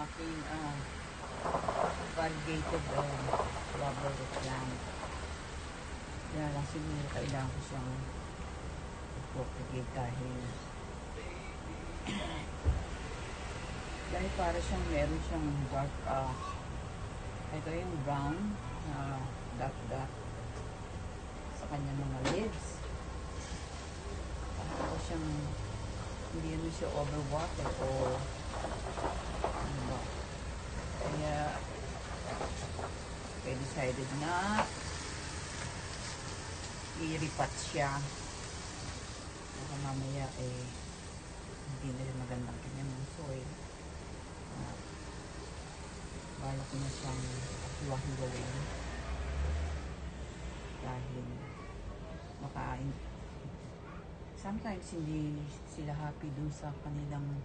aking variegated rubber plant. Kaya lang siguro kailangan ko siyang propagate dahil para siyang meron siyang dark ito yung brown na dot sa kanyang mga leaves. Para siyang hindi ano siya overwater o ano ba. Kaya I decided na i-repat siya. Baka mamaya hindi na rin magandang kanyang soil. Balak na siyang hiwa-hiwalin dahil makain. Sometimes hindi sila happy dun sa kanilang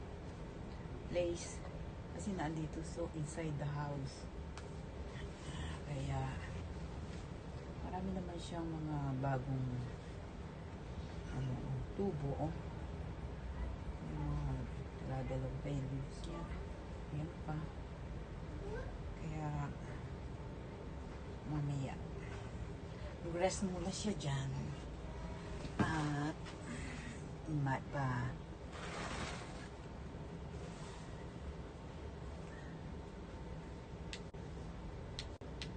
place kasi nandito inside the house. Kaya marami naman siyang mga bagong tubo. Yung mga dalawang leaves niya. Yan pa. Kaya mamaya rest muna siya dyan at